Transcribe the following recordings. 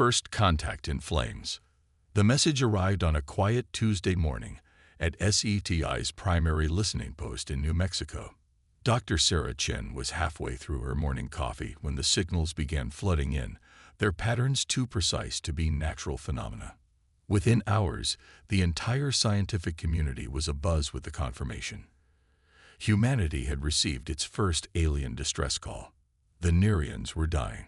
First contact in flames. The message arrived on a quiet Tuesday morning at SETI's primary listening post in New Mexico. Dr. Sarah Chen was halfway through her morning coffee when the signals began flooding in, their patterns too precise to be natural phenomena. Within hours, the entire scientific community was abuzz with the confirmation. Humanity had received its first alien distress call. The Nerians were dying.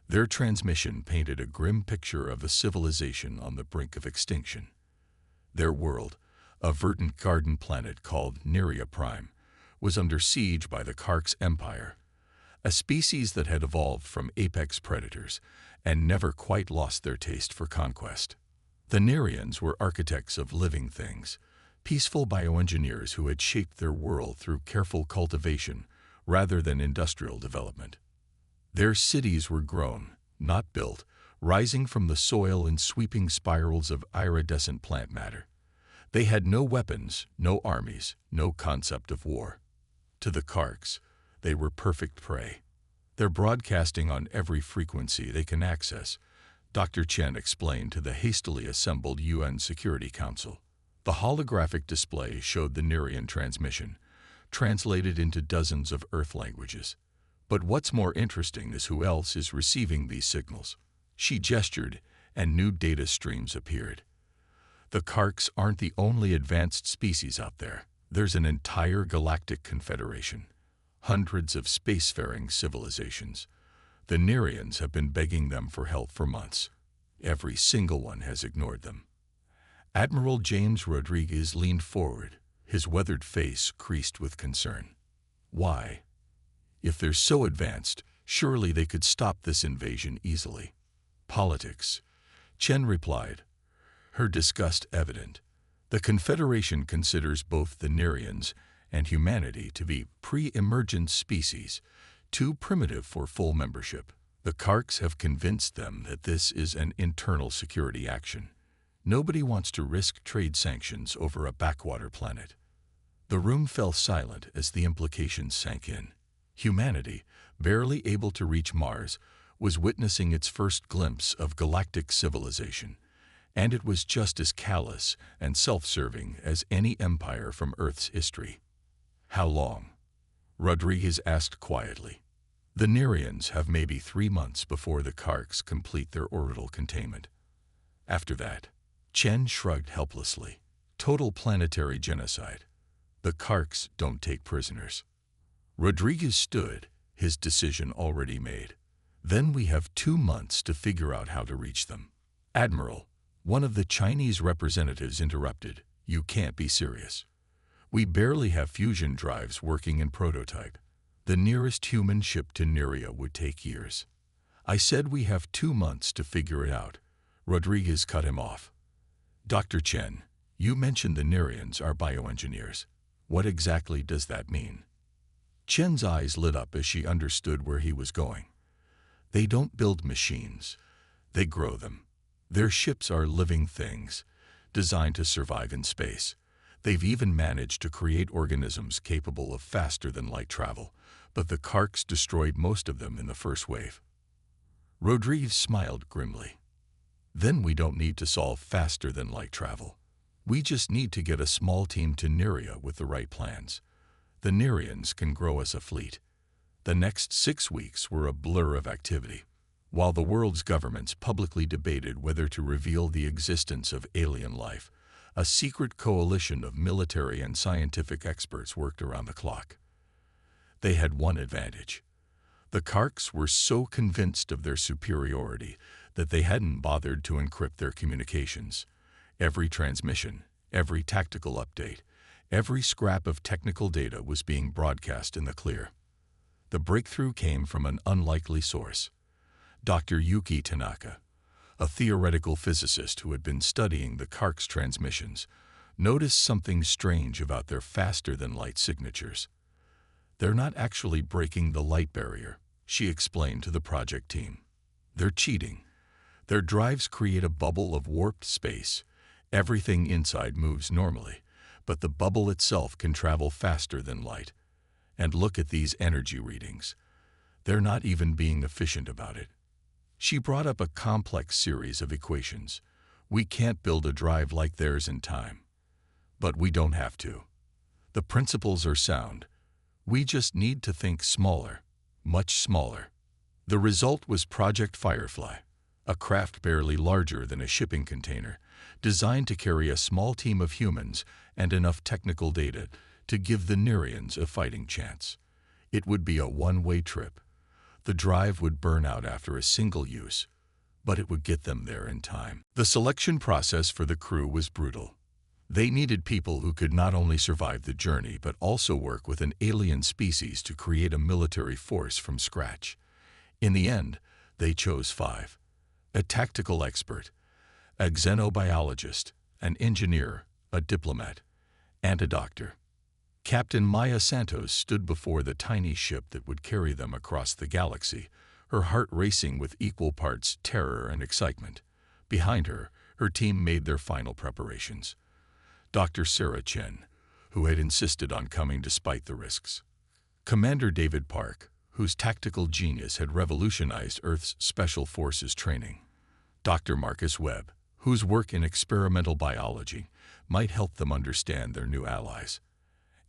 Their transmission painted a grim picture of a civilization on the brink of extinction. Their world, a verdant garden planet called Neria Prime, was under siege by the Kark's empire, a species that had evolved from apex predators and never quite lost their taste for conquest. The Nerians were architects of living things, peaceful bioengineers who had shaped their world through careful cultivation rather than industrial development. Their cities were grown, not built, rising from the soil in sweeping spirals of iridescent plant matter. They had no weapons, no armies, no concept of war. To the Karks, they were perfect prey. They're broadcasting on every frequency they can access, Dr. Chen explained to the hastily assembled UN Security Council. The holographic display showed the Nerian transmission, translated into dozens of Earth languages. But what's more interesting is who else is receiving these signals. She gestured, and new data streams appeared. The Karks aren't the only advanced species out there. There's an entire galactic confederation. Hundreds of spacefaring civilizations. The Nerians have been begging them for help for months. Every single one has ignored them. Admiral James Rodriguez leaned forward, his weathered face creased with concern. Why? If they're so advanced, surely they could stop this invasion easily. Politics, Chen replied, her disgust evident. The Confederation considers both the Nerians and humanity to be pre-emergent species, too primitive for full membership. The Karks have convinced them that this is an internal security action. Nobody wants to risk trade sanctions over a backwater planet. The room fell silent as the implications sank in. Humanity, barely able to reach Mars, was witnessing its first glimpse of galactic civilization, and it was just as callous and self-serving as any empire from Earth's history. How long? Rodriguez asked quietly. The Nerians have maybe 3 months before the Karks complete their orbital containment. After that, Chen shrugged helplessly. Total planetary genocide. The Karks don't take prisoners. Rodriguez stood, his decision already made. Then we have 2 months to figure out how to reach them. Admiral, one of the Chinese representatives interrupted. You can't be serious. We barely have fusion drives working in prototype. The nearest human ship to Neria would take years. I said we have 2 months to figure it out. Rodriguez cut him off. Dr. Chen, you mentioned the Nerians are bioengineers. What exactly does that mean? Chen's eyes lit up as she understood where he was going. They don't build machines. They grow them. Their ships are living things, designed to survive in space. They've even managed to create organisms capable of faster-than-light travel, but the Karks destroyed most of them in the first wave. Rodriguez smiled grimly. Then we don't need to solve faster-than-light travel. We just need to get a small team to Neria with the right plans. The Nerians can grow us a fleet. The next 6 weeks were a blur of activity. While the world's governments publicly debated whether to reveal the existence of alien life, a secret coalition of military and scientific experts worked around the clock. They had one advantage. The Karks were so convinced of their superiority that they hadn't bothered to encrypt their communications. Every transmission, every tactical update, every scrap of technical data was being broadcast in the clear. The breakthrough came from an unlikely source. Dr. Yuki Tanaka, a theoretical physicist who had been studying the Karks' transmissions, noticed something strange about their faster-than-light signatures. They're not actually breaking the light barrier, she explained to the project team. They're cheating. Their drives create a bubble of warped space. Everything inside moves normally, but the bubble itself can travel faster than light. And look at these energy readings. They're not even being efficient about it. She brought up a complex series of equations. We can't build a drive like theirs in time. But we don't have to. The principles are sound. We just need to think smaller, much smaller. The result was Project Firefly, a craft barely larger than a shipping container, designed to carry a small team of humans and enough technical data to give the Nerians a fighting chance. It would be a one-way trip. The drive would burn out after a single use, but it would get them there in time. The selection process for the crew was brutal. They needed people who could not only survive the journey but also work with an alien species to create a military force from scratch. In the end, they chose 5. A tactical expert, a xenobiologist, an engineer, a diplomat, and a doctor. Captain Maya Santos stood before the tiny ship that would carry them across the galaxy, her heart racing with equal parts terror and excitement. Behind her, her team made their final preparations. Dr. Sarah Chen, who had insisted on coming despite the risks. Commander David Park, whose tactical genius had revolutionized Earth's Special Forces training. Dr. Marcus Webb, whose work in experimental biology might help them understand their new allies.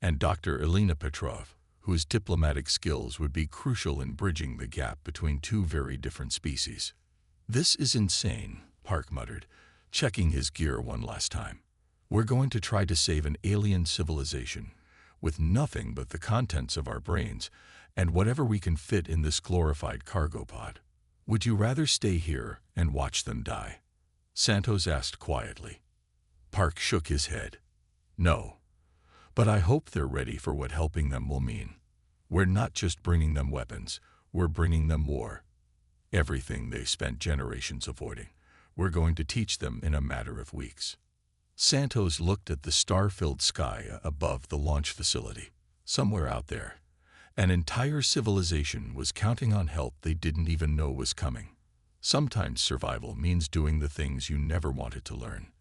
And Dr. Elena Petrov, whose diplomatic skills would be crucial in bridging the gap between 2 very different species. "This is insane," Park muttered, checking his gear one last time. "We're going to try to save an alien civilization with nothing but the contents of our brains and whatever we can fit in this glorified cargo pod. Would you rather stay here and watch them die?" Santos asked quietly. Park shook his head. "No. But I hope they're ready for what helping them will mean. We're not just bringing them weapons, we're bringing them war. Everything they spent generations avoiding, we're going to teach them in a matter of weeks." Santos looked at the star-filled sky above the launch facility. Somewhere out there, an entire civilization was counting on help they didn't even know was coming. Sometimes survival means doing the things you never wanted to learn.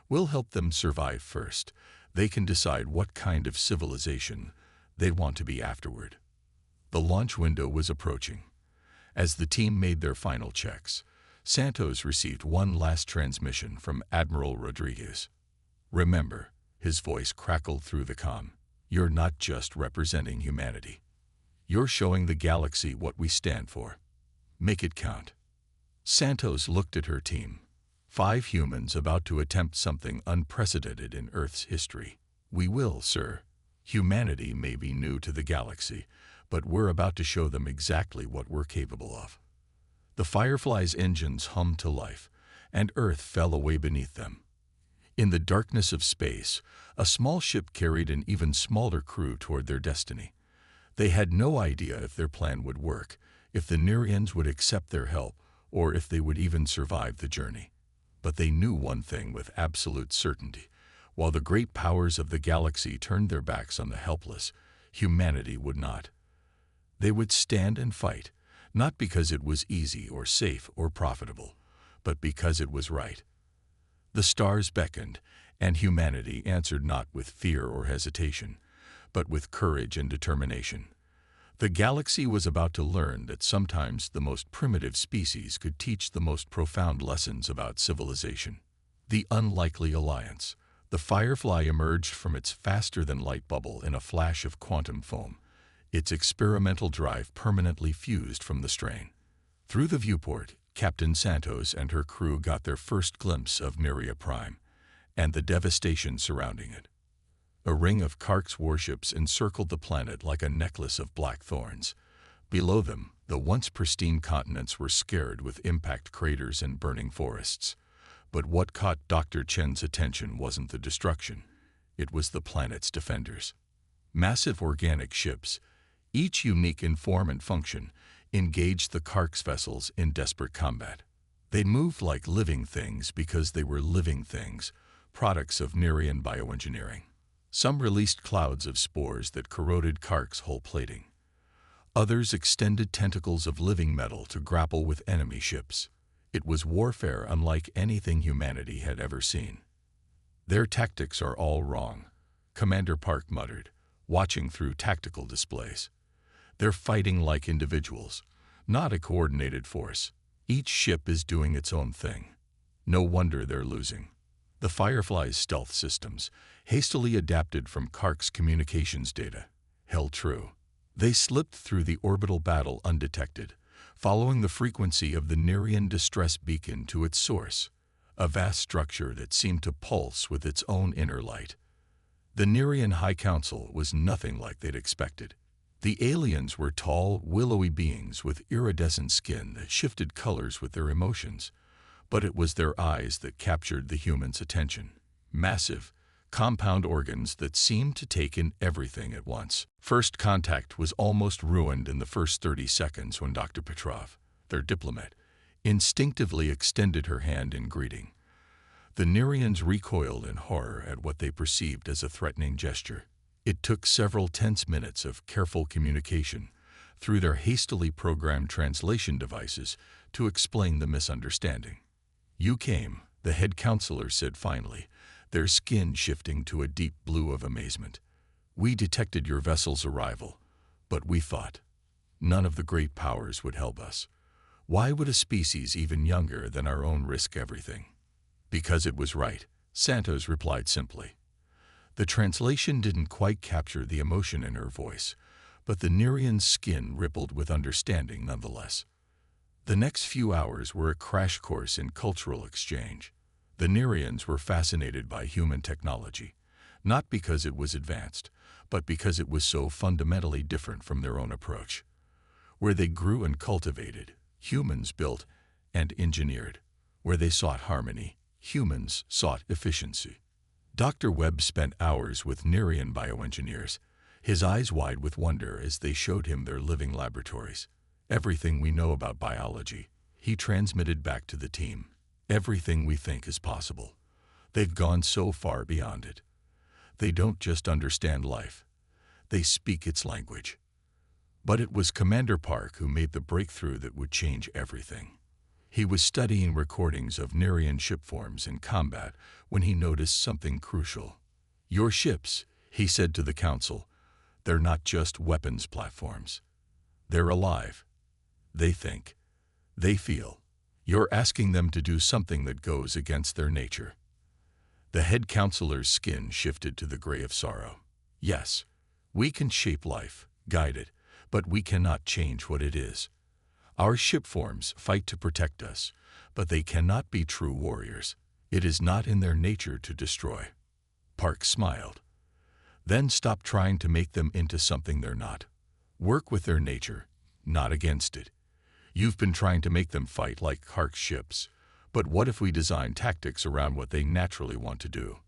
We'll help them survive first. They can decide what kind of civilization they'd want to be afterward. The launch window was approaching. As the team made their final checks, Santos received one last transmission from Admiral Rodriguez. "Remember," his voice crackled through the comm, "you're not just representing humanity. You're showing the galaxy what we stand for. Make it count." Santos looked at her team. 5 humans about to attempt something unprecedented in Earth's history. "We will, sir. Humanity may be new to the galaxy, but we're about to show them exactly what we're capable of." The Firefly's engines hummed to life, and Earth fell away beneath them. In the darkness of space, a small ship carried an even smaller crew toward their destiny. They had no idea if their plan would work, if the Nerians would accept their help, or if they would even survive the journey. But they knew one thing with absolute certainty. While the great powers of the galaxy turned their backs on the helpless, humanity would not. They would stand and fight, not because it was easy or safe or profitable, but because it was right. The stars beckoned, and humanity answered not with fear or hesitation, but with courage and determination. The galaxy was about to learn that sometimes the most primitive species could teach the most profound lessons about civilization. The unlikely alliance. The Firefly emerged from its faster-than-light bubble in a flash of quantum foam, its experimental drive permanently fused from the strain. Through the viewport, Captain Santos and her crew got their first glimpse of Neria Prime and the devastation surrounding it. A ring of Kark's warships encircled the planet like a necklace of black thorns. Below them, the once pristine continents were scared with impact craters and burning forests. But what caught Dr. Chen's attention wasn't the destruction. It was the planet's defenders. Massive organic ships, each unique in form and function, engaged the Kark's vessels in desperate combat. They moved like living things because they were living things, products of Nerian bioengineering. Some released clouds of spores that corroded Kark's hull plating. Others extended tentacles of living metal to grapple with enemy ships. It was warfare unlike anything humanity had ever seen. "Their tactics are all wrong," Commander Park muttered, watching through tactical displays. "They're fighting like individuals, not a coordinated force. Each ship is doing its own thing. No wonder they're losing. The Firefly's stealth systems, hastily adapted from Kark's communications data, held true. They slipped through the orbital battle undetected, following the frequency of the Nerian distress beacon to its source, a vast structure that seemed to pulse with its own inner light. The Nerian High Council was nothing like they'd expected. The aliens were tall, willowy beings with iridescent skin that shifted colors with their emotions, but it was their eyes that captured the humans' attention. Massive, compound organs that seemed to take in everything at once. First contact was almost ruined in the first 30 seconds when Dr. Petrov, their diplomat, instinctively extended her hand in greeting. The Nerians recoiled in horror at what they perceived as a threatening gesture. It took several tense minutes of careful communication through their hastily programmed translation devices to explain the misunderstanding. "You came," the head counselor said finally, their skin shifting to a deep blue of amazement. "We detected your vessel's arrival, but we thought none of the great powers would help us. Why would a species even younger than our own risk everything?" "Because it was right," Santos replied simply. The translation didn't quite capture the emotion in her voice, but the Nerian's skin rippled with understanding nonetheless. The next few hours were a crash course in cultural exchange. The Nerians were fascinated by human technology, not because it was advanced, but because it was so fundamentally different from their own approach. Where they grew and cultivated, humans built and engineered. Where they sought harmony, humans sought efficiency. Dr. Webb spent hours with Nerian bioengineers, his eyes wide with wonder as they showed him their living laboratories. "Everything we know about biology," he transmitted back to the team. "Everything we think is possible. They've gone so far beyond it. They don't just understand life. They speak its language." But it was Commander Park who made the breakthrough that would change everything. He was studying recordings of Nerian ship forms in combat when he noticed something crucial. "Your ships," he said to the Council, "they're not just weapons platforms. They're alive. They think. They feel. You're asking them to do something that goes against their nature." The head counselor's skin shifted to the gray of sorrow. "Yes, we can shape life, guide it, but we cannot change what it is. Our ship forms fight to protect us, but they cannot be true warriors. It is not in their nature to destroy." Park smiled. "Then stop trying to make them into something they're not. Work with their nature, not against it. You've been trying to make them fight like Kark's ships, but what if we design tactics around what they naturally want to do?"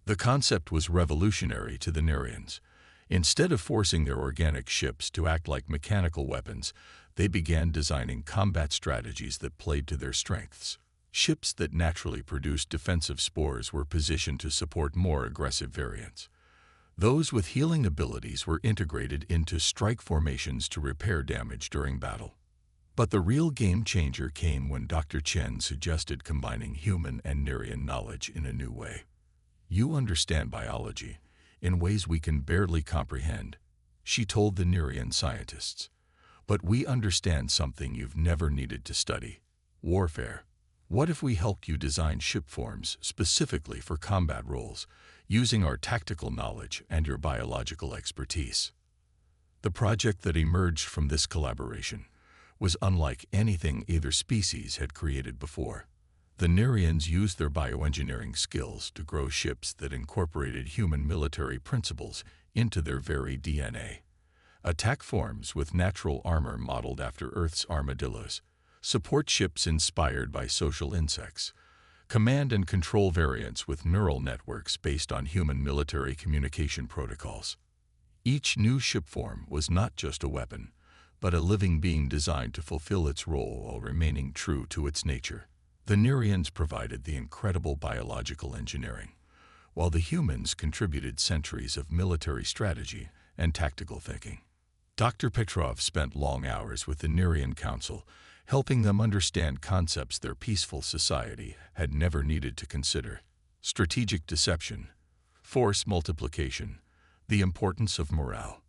The concept was revolutionary to the Nerians. Instead of forcing their organic ships to act like mechanical weapons, they began designing combat strategies that played to their strengths. Ships that naturally produced defensive spores were positioned to support more aggressive variants. Those with healing abilities were integrated into strike formations to repair damage during battle. But the real game changer came when Dr. Chen suggested combining human and Nerian knowledge in a new way. "You understand biology in ways we can barely comprehend," she told the Nerian scientists. "But we understand something you've never needed to study: warfare. What if we helped you design ship forms specifically for combat roles, using our tactical knowledge and your biological expertise?" The project that emerged from this collaboration was unlike anything either species had created before. The Nerians used their bioengineering skills to grow ships that incorporated human military principles into their very DNA. Attack forms with natural armor modeled after Earth's armadillos, support ships inspired by social insects, command and control variants with neural networks based on human military communication protocols. Each new ship form was not just a weapon, but a living being designed to fulfill its role while remaining true to its nature. The Nerians provided the incredible biological engineering, while the humans contributed centuries of military strategy and tactical thinking. Dr. Petrov spent long hours with the Nerian Council, helping them understand concepts their peaceful society had never needed to consider: strategic deception, force multiplication, the importance of morale.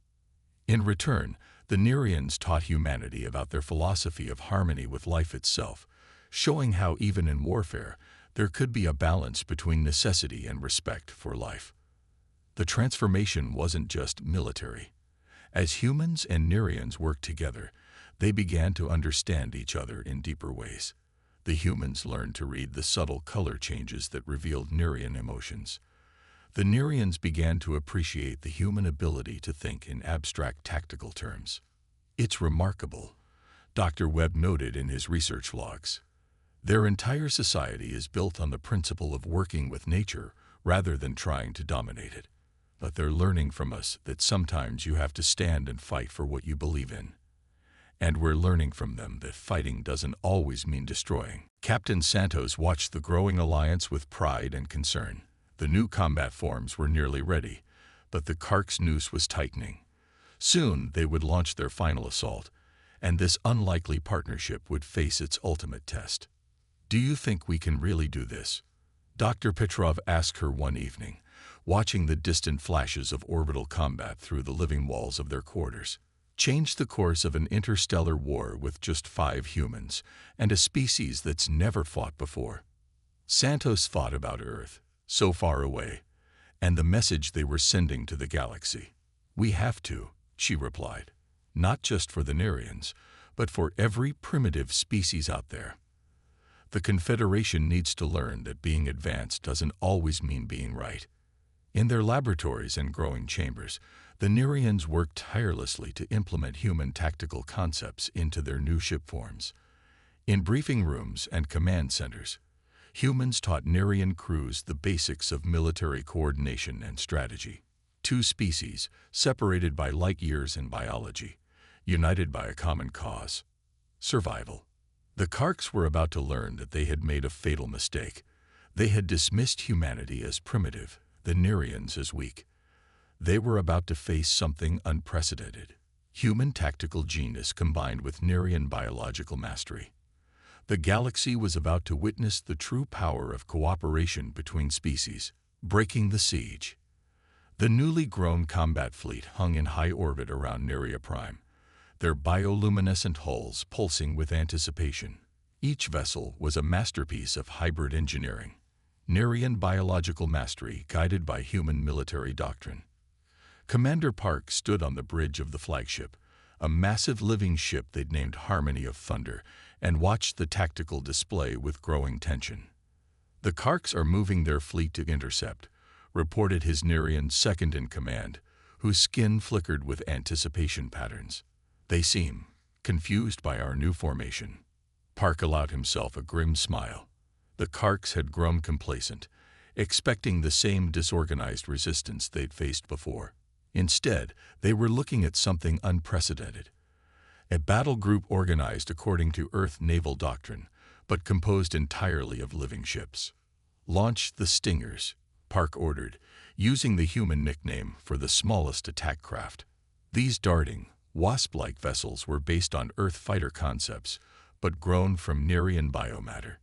In return, the Nerians taught humanity about their philosophy of harmony with life itself, showing how even in warfare, there could be a balance between necessity and respect for life. The transformation wasn't just military. As humans and Nerians worked together, they began to understand each other in deeper ways. The humans learned to read the subtle color changes that revealed Nerian emotions. The Nerians began to appreciate the human ability to think in abstract tactical terms. "It's remarkable," Dr. Webb noted in his research logs. "Their entire society is built on the principle of working with nature rather than trying to dominate it. But they're learning from us that sometimes you have to stand and fight for what you believe in. And we're learning from them that fighting doesn't always mean destroying." Captain Santos watched the growing alliance with pride and concern. The new combat forms were nearly ready, but the Kark's noose was tightening. Soon they would launch their final assault, and this unlikely partnership would face its ultimate test. "Do you think we can really do this?" Dr. Petrov asked her one evening, watching the distant flashes of orbital combat through the living walls of their quarters. "Change the course of an interstellar war with just 5 humans and a species that's never fought before." Santos thought about Earth, so far away, and the message they were sending to the galaxy. "We have to," she replied, "not just for the Nerians, but for every primitive species out there. The Confederation needs to learn that being advanced doesn't always mean being right." In their laboratories and growing chambers, the Nerians worked tirelessly to implement human tactical concepts into their new ship forms. In briefing rooms and command centers, humans taught Nerian crews the basics of military coordination and strategy. 2 species, separated by light years in biology, united by a common cause: survival. The Karks were about to learn that they had made a fatal mistake. They had dismissed humanity as primitive, the Nerians as weak. They were about to face something unprecedented: human tactical genius combined with Nerian biological mastery. The galaxy was about to witness the true power of cooperation between species, breaking the siege. The newly grown combat fleet hung in high orbit around Neria Prime, their bioluminescent hulls pulsing with anticipation. Each vessel was a masterpiece of hybrid engineering, Nerian biological mastery guided by human military doctrine. Commander Park stood on the bridge of the flagship, a massive living ship they'd named Harmony of Thunder, and watched the tactical display with growing tension. "The Karks are moving their fleet to intercept," reported his Nerian second-in-command, whose skin flickered with anticipation patterns. "They seem confused by our new formation." Park allowed himself a grim smile. The Karks had grown complacent, expecting the same disorganized resistance they'd faced before. Instead, they were looking at something unprecedented. A battle group organized according to Earth naval doctrine, but composed entirely of living ships. "Launch the Stingers," Park ordered, using the human nickname for the smallest attack craft. These darting, wasp-like vessels were based on Earth fighter concepts, but grown from Nerian biomatter.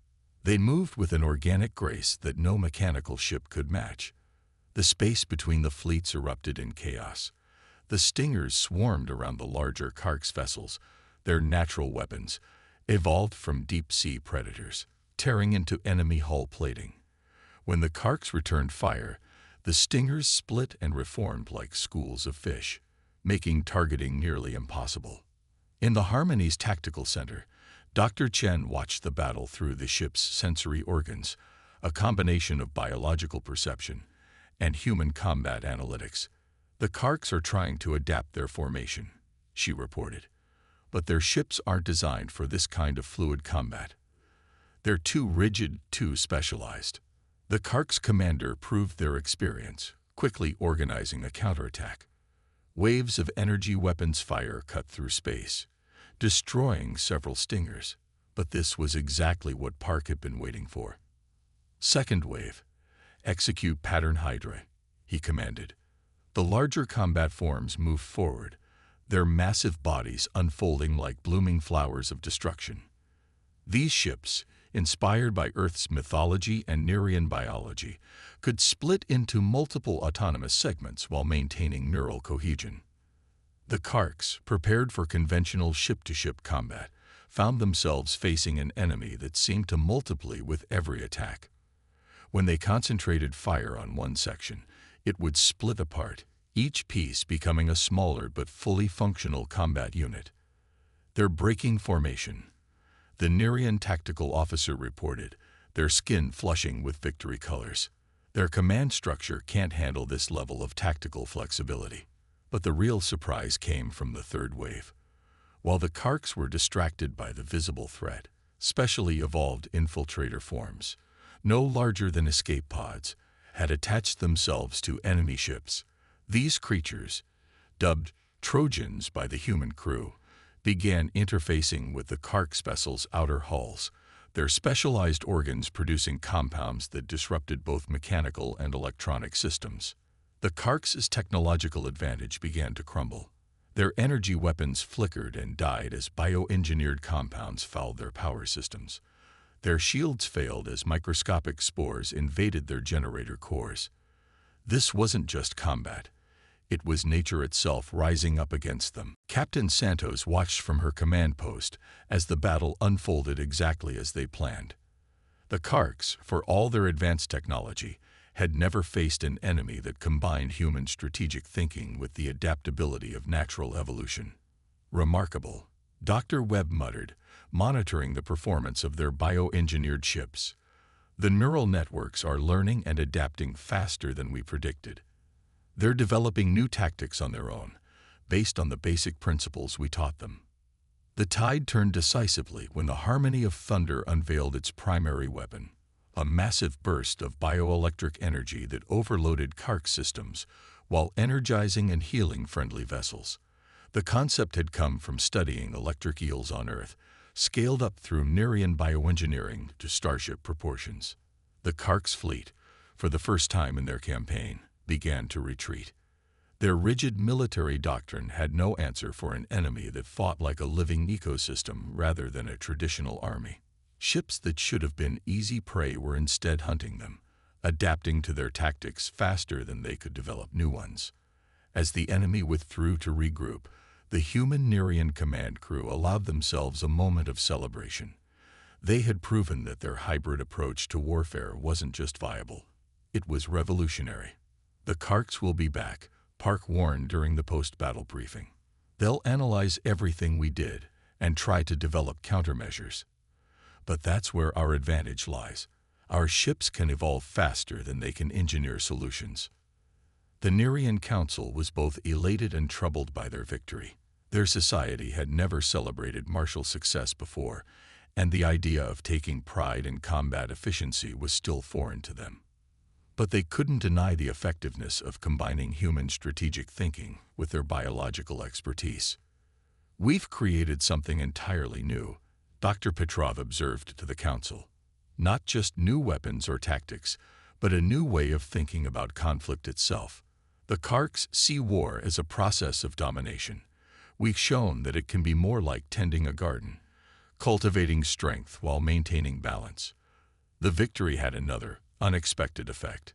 They moved with an organic grace that no mechanical ship could match. The space between the fleets erupted in chaos. The Stingers swarmed around the larger Karks vessels, their natural weapons, evolved from deep-sea predators, tearing into enemy hull plating. When the Karks returned fire, the Stingers split and reformed like schools of fish, making targeting nearly impossible. In the Harmony's tactical center, Dr. Chen watched the battle through the ship's sensory organs, a combination of biological perception and human combat analytics. "The Karks are trying to adapt their formation," she reported. "But their ships aren't designed for this kind of fluid combat. They're too rigid, too specialized." The Karks' commander proved their experience, quickly organizing a counterattack. Waves of energy weapons fire cut through space, destroying several Stingers. But this was exactly what Park had been waiting for. "Second wave. Execute pattern Hydra," he commanded. The larger combat forms moved forward, their massive bodies unfolding like blooming flowers of destruction. These ships, inspired by Earth's mythology and Nerian biology, could split into multiple autonomous segments while maintaining neural cohesion. The Karks, prepared for conventional ship-to-ship combat, found themselves facing an enemy that seemed to multiply with every attack. When they concentrated fire on one section, it would split apart, each piece becoming a smaller but fully functional combat unit. Their breaking formation. The Nerian tactical officer reported, their skin flushing with victory colors. Their command structure can't handle this level of tactical flexibility. But the real surprise came from the third wave. While the Karks were distracted by the visible threat, specially evolved infiltrator forms, no larger than escape pods, had attached themselves to enemy ships. These creatures, dubbed Trojans by the human crew, began interfacing with the Karks vessel's outer hulls, their specialized organs producing compounds that disrupted both mechanical and electronic systems. The Karks' technological advantage began to crumble. Their energy weapons flickered and died as bioengineered compounds fouled their power systems. Their shields failed as microscopic spores invaded their generator cores. This wasn't just combat. It was nature itself rising up against them. Captain Santos watched from her command post as the battle unfolded exactly as they planned. The Karks, for all their advanced technology, had never faced an enemy that combined human strategic thinking with the adaptability of natural evolution. Remarkable, Dr. Webb muttered, monitoring the performance of their bioengineered ships. The neural networks are learning and adapting faster than we predicted. They're developing new tactics on their own, based on the basic principles we taught them. The tide turned decisively when the Harmony of Thunder unveiled its primary weapon, a massive burst of bioelectric energy that overloaded Kark systems while energizing and healing friendly vessels. The concept had come from studying electric eels on Earth, scaled up through Nerian bioengineering to starship proportions. The Kark's fleet, for the first time in their campaign, began to retreat. Their rigid military doctrine had no answer for an enemy that fought like a living ecosystem rather than a traditional army. Ships that should have been easy prey were instead hunting them, adapting to their tactics faster than they could develop new ones. As the enemy withdrew to regroup, the human Nerian command crew allowed themselves a moment of celebration. They had proven that their hybrid approach to warfare wasn't just viable, it was revolutionary. The Karks will be back, Park warned during the post-battle briefing. They'll analyze everything we did and try to develop countermeasures. But that's where our advantage lies. Our ships can evolve faster than they can engineer solutions. The Nerian Council was both elated and troubled by their victory. Their society had never celebrated martial success before, and the idea of taking pride in combat efficiency was still foreign to them. But they couldn't deny the effectiveness of combining human strategic thinking with their biological expertise. We've created something entirely new, Dr. Petrov observed to the council. Not just new weapons or tactics, but a new way of thinking about conflict itself. The Karks see war as a process of domination. We've shown that it can be more like tending a garden, cultivating strength while maintaining balance. The victory had another, unexpected effect.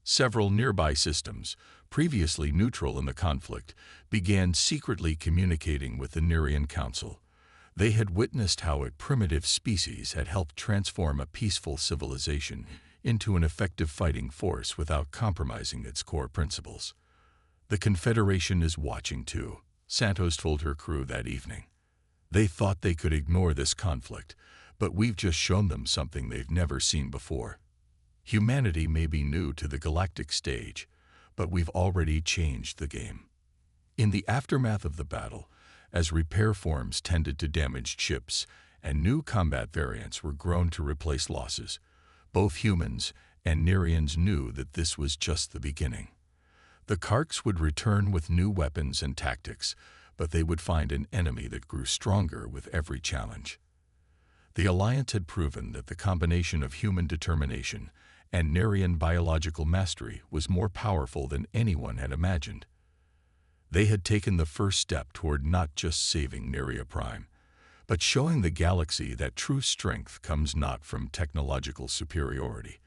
Several nearby systems, previously neutral in the conflict, began secretly communicating with the Nerian Council. They had witnessed how a primitive species had helped transform a peaceful civilization into an effective fighting force without compromising its core principles. The Confederation is watching too, Santos told her crew that evening. They thought they could ignore this conflict, but we've just shown them something they've never seen before. Humanity may be new to the galactic stage, but we've already changed the game. In the aftermath of the battle, as repair forms tended to damaged ships and new combat variants were grown to replace losses, both humans and Nerians knew that this was just the beginning. The Karks would return with new weapons and tactics, but they would find an enemy that grew stronger with every challenge. The Alliance had proven that the combination of human determination and Nerian biological mastery was more powerful than anyone had imagined. They had taken the first step toward not just saving Neria Prime, but showing the galaxy that true strength comes not from technological superiority,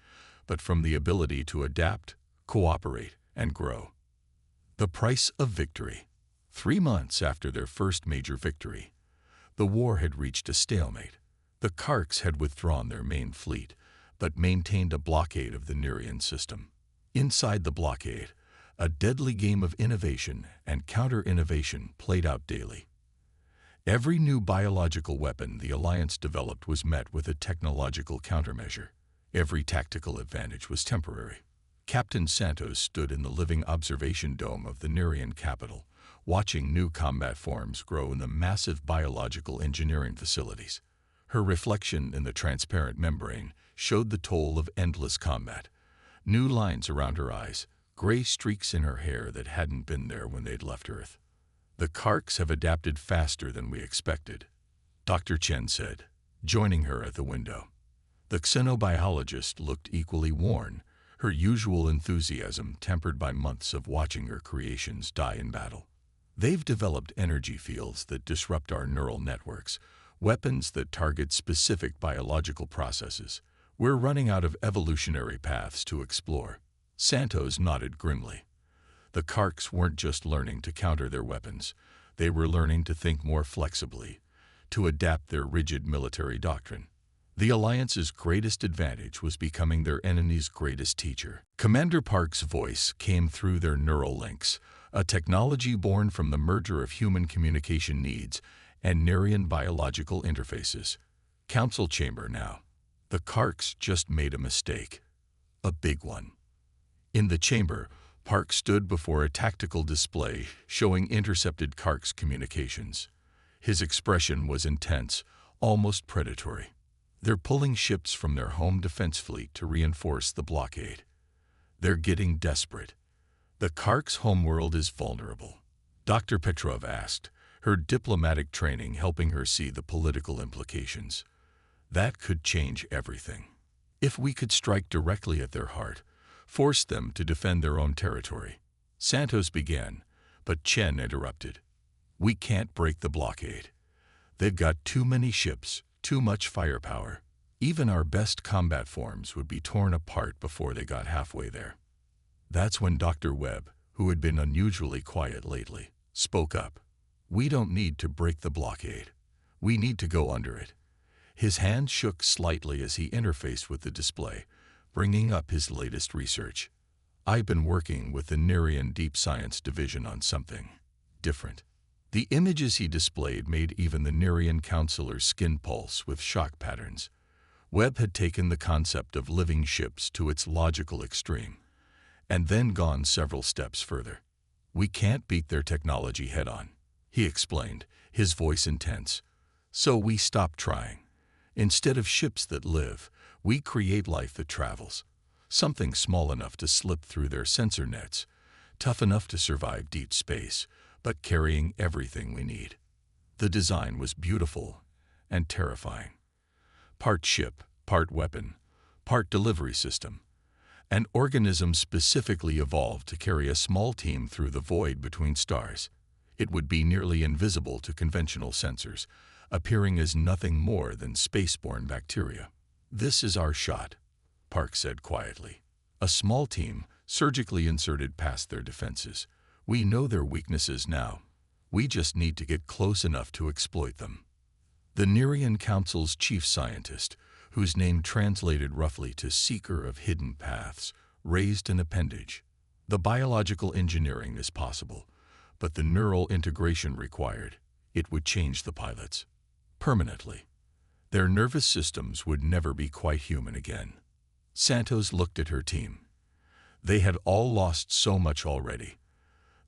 but from the ability to adapt, cooperate, and grow. The price of victory. 3 months after their first major victory, The war had reached a stalemate. The Karks had withdrawn their main fleet, but maintained a blockade of the Nerian system. Inside the blockade, a deadly game of innovation and counter-innovation played out daily. Every new biological weapon the Alliance developed was met with a technological countermeasure. Every tactical advantage was temporary. Captain Santos stood in the living observation dome of the Nerian capital, watching new combat forms grow in the massive biological engineering facilities. Her reflection in the transparent membrane showed the toll of endless combat. New lines around her eyes, gray streaks in her hair that hadn't been there when they'd left Earth. The Karks have adapted faster than we expected, Dr. Chen said, joining her at the window. The xenobiologist looked equally worn, her usual enthusiasm tempered by months of watching her creations die in battle. They've developed energy fields that disrupt our neural networks, weapons that target specific biological processes. We're running out of evolutionary paths to explore. Santos nodded grimly. The Karks weren't just learning to counter their weapons, they were learning to think more flexibly, to adapt their rigid military doctrine. The Alliance's greatest advantage was becoming their enemy's greatest teacher. Commander Park's voice came through their neural links, a technology born from the merger of human communication needs and Nerian biological interfaces. Council chamber now. The Karks just made a mistake. A big one. In the chamber, Park stood before a tactical display showing intercepted Karks communications. His expression was intense, almost predatory. They're pulling ships from their home defense fleet to reinforce the blockade. They're getting desperate. The Karks' homeworld is vulnerable. Dr. Petrov asked, her diplomatic training helping her see the political implications. That could change everything. If we could strike directly at their heart, force them to defend their own territory. Santos began, but Chen interrupted. We can't break the blockade. They've got too many ships, too much firepower. Even our best combat forms would be torn apart before they got halfway there. That's when Dr. Webb, who had been unusually quiet lately, spoke up. We don't need to break the blockade. We need to go under it. His hand shook slightly as he interfaced with the display, bringing up his latest research. I've been working with the Nerian Deep Science Division on something different. The images he displayed made even the Nerian counselor's skin pulse with shock patterns. Webb had taken the concept of living ships to its logical extreme, and then gone several steps further. We can't beat their technology head-on, he explained, his voice intense. So we stop trying. Instead of ships that live, we create life that travels. Something small enough to slip through their sensor nets, tough enough to survive deep space, but carrying everything we need. The design was beautiful and terrifying. Part ship, part weapon, part delivery system. An organism specifically evolved to carry a small team through the void between stars. It would be nearly invisible to conventional sensors, appearing as nothing more than spaceborne bacteria. This is our shot, Park said quietly. A small team, surgically inserted past their defenses. We know their weaknesses now. We just need to get close enough to exploit them. The Nerian Council's chief scientist, whose name translated roughly to Seeker of Hidden Paths, raised an appendage. The biological engineering is possible, but the neural integration required, it would change the pilots. Permanently. Their nervous systems would never be quite human again. Santos looked at her team. They had all lost so much already.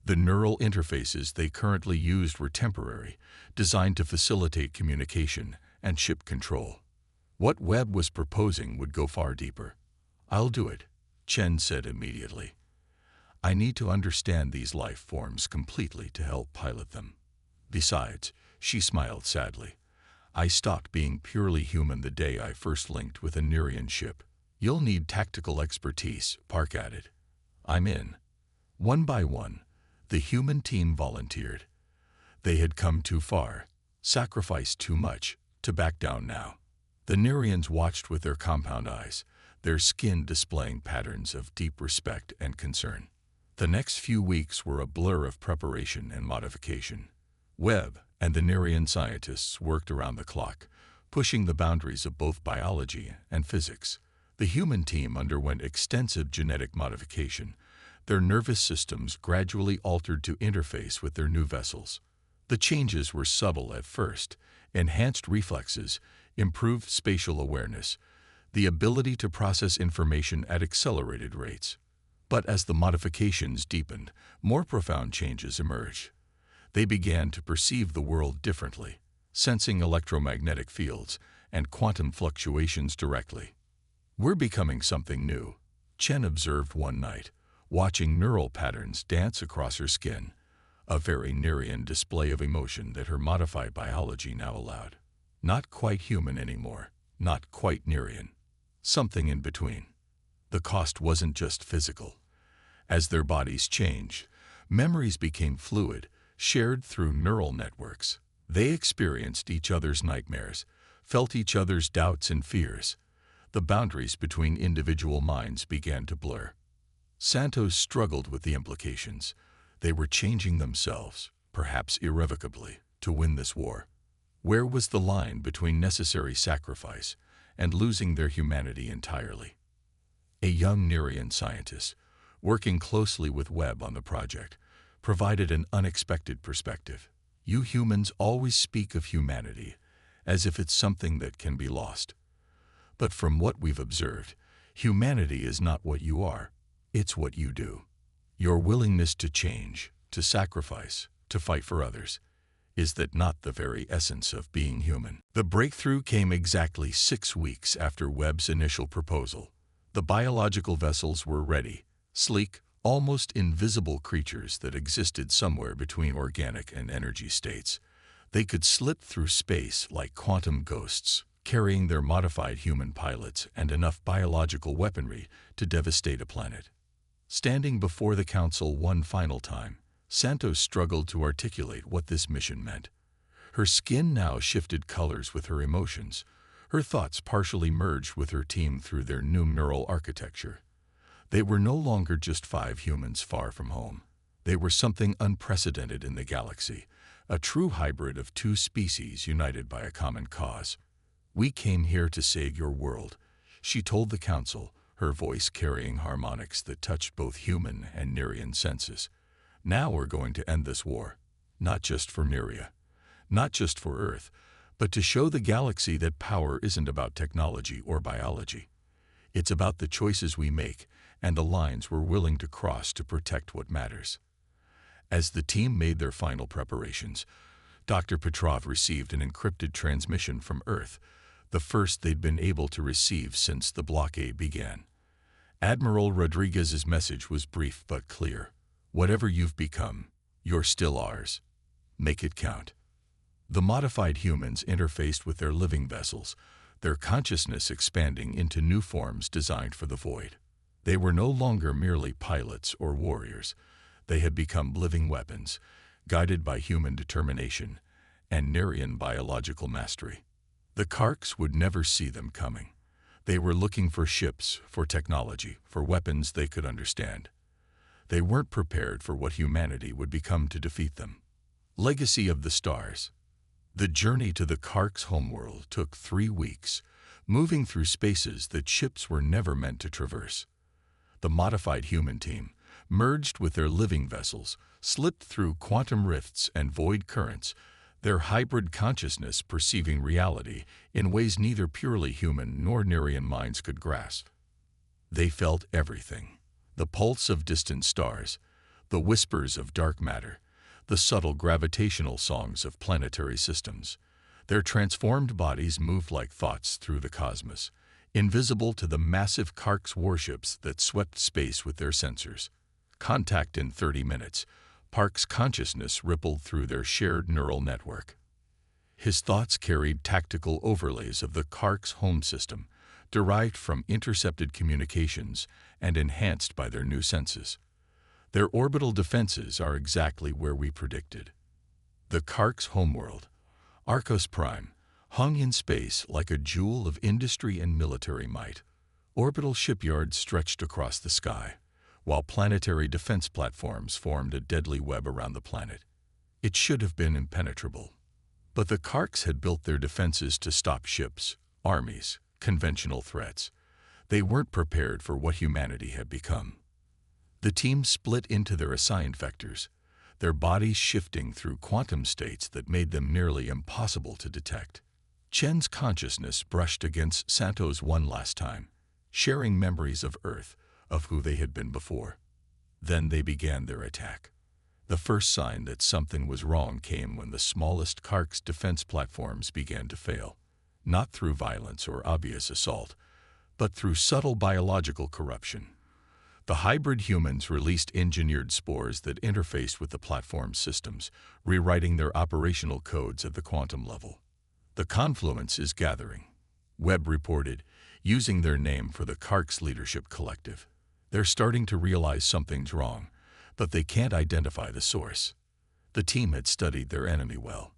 The neural interfaces they currently used were temporary, designed to facilitate communication and ship control. What Webb was proposing would go far deeper. I'll do it, Chen said immediately. I need to understand these life forms completely to help pilot them. Besides, she smiled sadly, I stopped being purely human the day I first linked with a Nerian ship. You'll need tactical expertise, Park added. I'm in. One by one, the human team volunteered. They had come too far, sacrificed too much, to back down now. The Nerians watched with their compound eyes, their skin displaying patterns of deep respect and concern. The next few weeks were a blur of preparation and modification. Webb, and the Nerian scientists worked around the clock, pushing the boundaries of both biology and physics. The human team underwent extensive genetic modification. Their nervous systems gradually altered to interface with their new vessels. The changes were subtle at first: enhanced reflexes, improved spatial awareness, the ability to process information at accelerated rates. But as the modifications deepened, more profound changes emerged. They began to perceive the world differently, sensing electromagnetic fields and quantum fluctuations directly. "We're becoming something new," Chen observed one night, watching neural patterns dance across her skin, a very Nerian display of emotion that her modified biology now allowed. Not quite human anymore, not quite Nerian. Something in between. The cost wasn't just physical. As their bodies changed, memories became fluid, shared through neural networks. They experienced each other's nightmares, felt each other's doubts and fears. The boundaries between individual minds began to blur. Santos struggled with the implications. They were changing themselves, perhaps irrevocably, to win this war. Where was the line between necessary sacrifice and losing their humanity entirely? A young Nerian scientist, working closely with Webb on the project, provided an unexpected perspective. "You humans always speak of humanity as if it's something that can be lost. But from what we've observed, humanity is not what you are, it's what you do. Your willingness to change, to sacrifice, to fight for others, is that not the very essence of being human?" The breakthrough came exactly 6 weeks after Webb's initial proposal. The biological vessels were ready, sleek, almost invisible creatures that existed somewhere between organic and energy states. They could slip through space like quantum ghosts, carrying their modified human pilots and enough biological weaponry to devastate a planet. Standing before the Council one final time, Santos struggled to articulate what this mission meant. Her skin now shifted colors with her emotions. Her thoughts partially merged with her team through their new neural architecture. They were no longer just 5 humans far from home. They were something unprecedented in the galaxy, a true hybrid of 2 species united by a common cause. "We came here to save your world," she told the Council, her voice carrying harmonics that touched both human and Nerian senses. "Now we're going to end this war, not just for Neria, not just for Earth, but to show the galaxy that power isn't about technology or biology. It's about the choices we make and the lines we're willing to cross to protect what matters." As the team made their final preparations, Dr. Petrov received an encrypted transmission from Earth, the first they'd been able to receive since the blockade began. Admiral Rodriguez's message was brief but clear. "Whatever you've become, you're still ours. Make it count." The modified humans interfaced with their living vessels, their consciousness expanding into new forms designed for the void. They were no longer merely pilots or warriors. They had become living weapons, guided by human determination and Nerian biological mastery. The Karks would never see them coming. They were looking for ships, for technology, for weapons they could understand. They weren't prepared for what humanity would become to defeat them. Legacy of the Stars. The journey to the Karks' homeworld took 3 weeks, moving through spaces that ships were never meant to traverse. The modified human team, merged with their living vessels, slipped through quantum rifts and void currents, their hybrid consciousness perceiving reality in ways neither purely human nor Nerian minds could grasp. They felt everything: the pulse of distant stars, the whispers of dark matter, the subtle gravitational songs of planetary systems. Their transformed bodies moved like thoughts through the cosmos, invisible to the massive Karks warships that swept space with their sensors. Contact in 30 minutes. Park's consciousness rippled through their shared neural network. His thoughts carried tactical overlays of the Karks' home system, derived from intercepted communications and enhanced by their new senses. Their orbital defenses are exactly where we predicted. The Karks' homeworld, Arcos Prime, hung in space like a jewel of industry and military might. Orbital shipyards stretched across the sky, while planetary defense platforms formed a deadly web around the planet. It should have been impenetrable, But the Karks had built their defenses to stop ships, armies, conventional threats. They weren't prepared for what humanity had become. The team split into their assigned vectors, their bodies shifting through quantum states that made them nearly impossible to detect. Chen's consciousness brushed against Santo's one last time, sharing memories of Earth, of who they had been before. Then they began their attack. The first sign that something was wrong came when the smallest Kark's defense platforms began to fail, not through violence or obvious assault, but through subtle biological corruption. The hybrid humans released engineered spores that interfaced with the platform systems, rewriting their operational codes at the quantum level. The confluence is gathering, Webb reported, using their name for the Karks Leadership Collective. They're starting to realize something's wrong, but they can't identify the source. The team had studied their enemy well.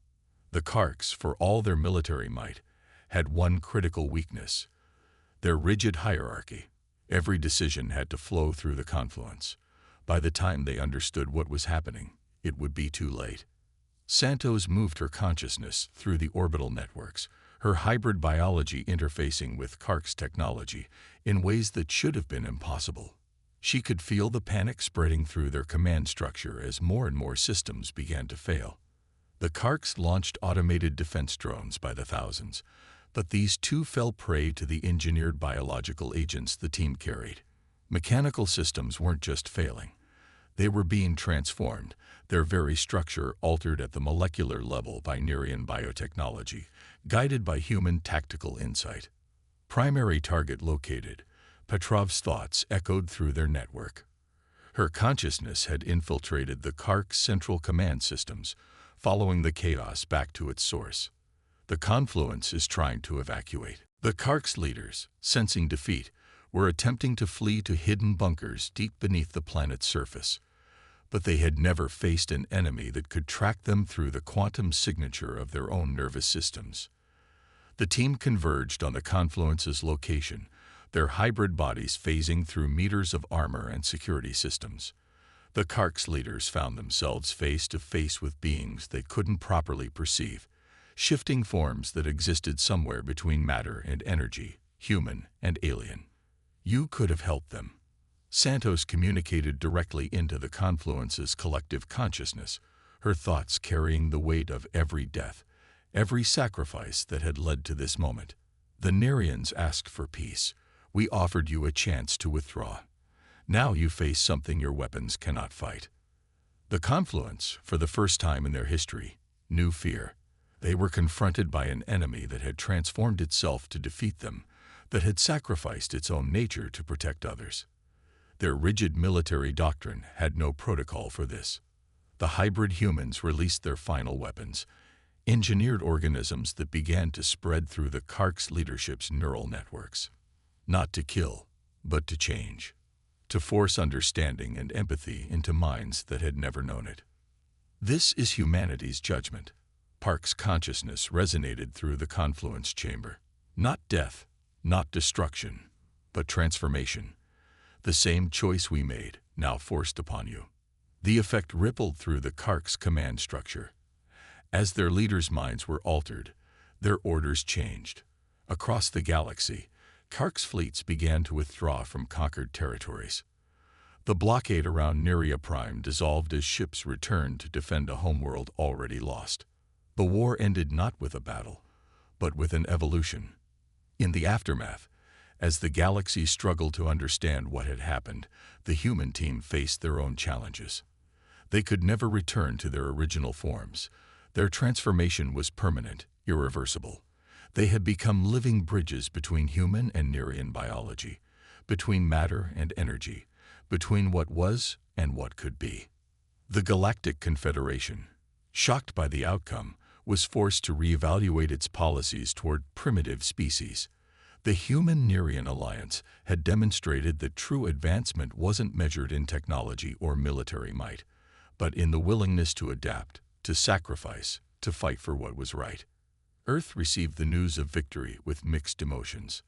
The Karks, for all their military might, had one critical weakness: their rigid hierarchy. Every decision had to flow through the confluence. By the time they understood what was happening, it would be too late. Santos moved her consciousness through the orbital networks, her hybrid biology interfacing with Kark's technology in ways that should have been impossible. She could feel the panic spreading through their command structure as more and more systems began to fail. The Karks launched automated defense drones by the thousands, but these too fell prey to the engineered biological agents the team carried. Mechanical systems weren't just failing. They were being transformed, their very structure altered at the molecular level by Nerian biotechnology, guided by human tactical insight. Primary target located, Petrov's thoughts echoed through their network. Her consciousness had infiltrated the Kark's central command systems, following the chaos back to its source. The confluence is trying to evacuate. The Karks leaders, sensing defeat, were attempting to flee to hidden bunkers deep beneath the planet's surface. But they had never faced an enemy that could track them through the quantum signature of their own nervous systems. The team converged on the confluence's location, their hybrid bodies phasing through meters of armor and security systems. The Karks leaders found themselves face to face with beings they couldn't properly perceive, shifting forms that existed somewhere between matter and energy, human and alien. You could have helped them. Santos communicated directly into the confluence's collective consciousness, her thoughts carrying the weight of every death, every sacrifice that had led to this moment. The Nerians asked for peace. We offered you a chance to withdraw. Now you face something your weapons cannot fight. The confluence, for the first time in their history, knew fear. They were confronted by an enemy that had transformed itself to defeat them, that had sacrificed its own nature to protect others. Their rigid military doctrine had no protocol for this. The hybrid humans released their final weapons, engineered organisms that began to spread through the Karks leadership's neural networks. Not to kill, but to change. To force understanding and empathy into minds that had never known it. This is humanity's judgment. Park's consciousness resonated through the confluence chamber. Not death, not destruction, but transformation. The same choice we made, now forced upon you. The effect rippled through the Kark's command structure. As their leaders' minds were altered, their orders changed. Across the galaxy, Kark's fleets began to withdraw from conquered territories. The blockade around Neria Prime dissolved as ships returned to defend a homeworld already lost. The war ended not with a battle, but with an evolution. In the aftermath, as the galaxy struggled to understand what had happened, the human team faced their own challenges. They could never return to their original forms. Their transformation was permanent, irreversible. They had become living bridges between human and Nerian biology, between matter and energy, between what was and what could be. The Galactic Confederation, shocked by the outcome, was forced to reevaluate its policies toward primitive species. The Human-Nerian Alliance had demonstrated that true advancement wasn't measured in technology or military might, but in the willingness to adapt, to sacrifice, to fight for what was right. Earth received the news of victory with mixed emotions.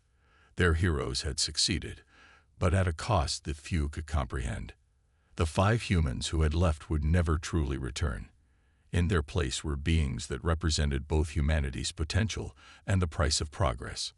Their heroes had succeeded, but at a cost that few could comprehend. The 5 humans who had left would never truly return. In their place were beings that represented both humanity's potential and the price of progress.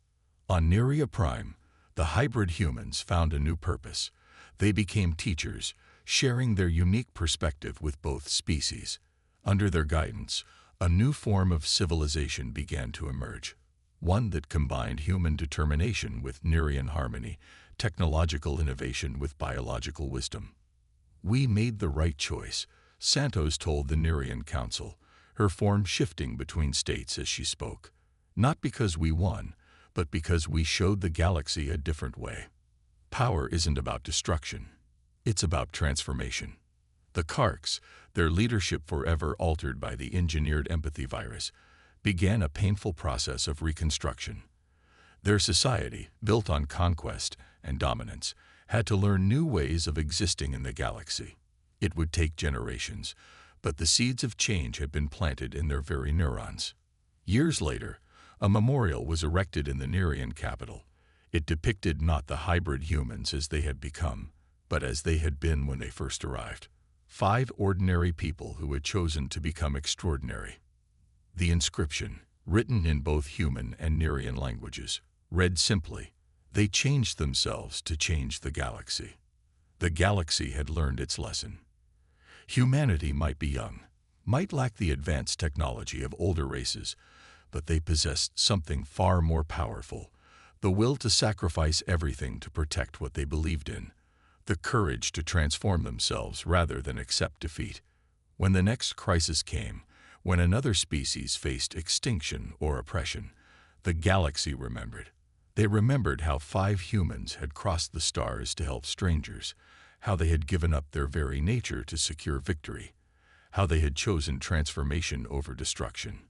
On Neria Prime, the hybrid humans found a new purpose. They became teachers, sharing their unique perspective with both species. Under their guidance, a new form of civilization began to emerge, one that combined human determination with Nerian harmony, technological innovation with biological wisdom. "We made the right choice," Santos told the Nerian Council, her form shifting between states as she spoke. "Not because we won, but because we showed the galaxy a different way. Power isn't about destruction. It's about transformation." The Karks, their leadership forever altered by the engineered empathy virus, began a painful process of reconstruction. Their society, built on conquest and dominance, had to learn new ways of existing in the galaxy. It would take generations, but the seeds of change had been planted in their very neurons. Years later, a memorial was erected in the Nerian capital. It depicted not the hybrid humans as they had become, but as they had been when they first arrived. 5 ordinary people who had chosen to become extraordinary. The inscription, written in both human and Nerian languages, read simply, "They changed themselves to change the galaxy." The galaxy had learned its lesson. Humanity might be young, might lack the advanced technology of older races, but they possessed something far more powerful: the will to sacrifice everything to protect what they believed in, the courage to transform themselves rather than accept defeat. When the next crisis came, when another species faced extinction or oppression, the galaxy remembered. They remembered how 5 humans had crossed the stars to help strangers, how they had given up their very nature to secure victory, how they had chosen transformation over destruction.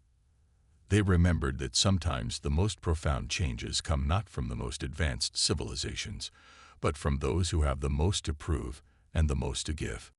They remembered that sometimes the most profound changes come not from the most advanced civilizations, but from those who have the most to prove and the most to give.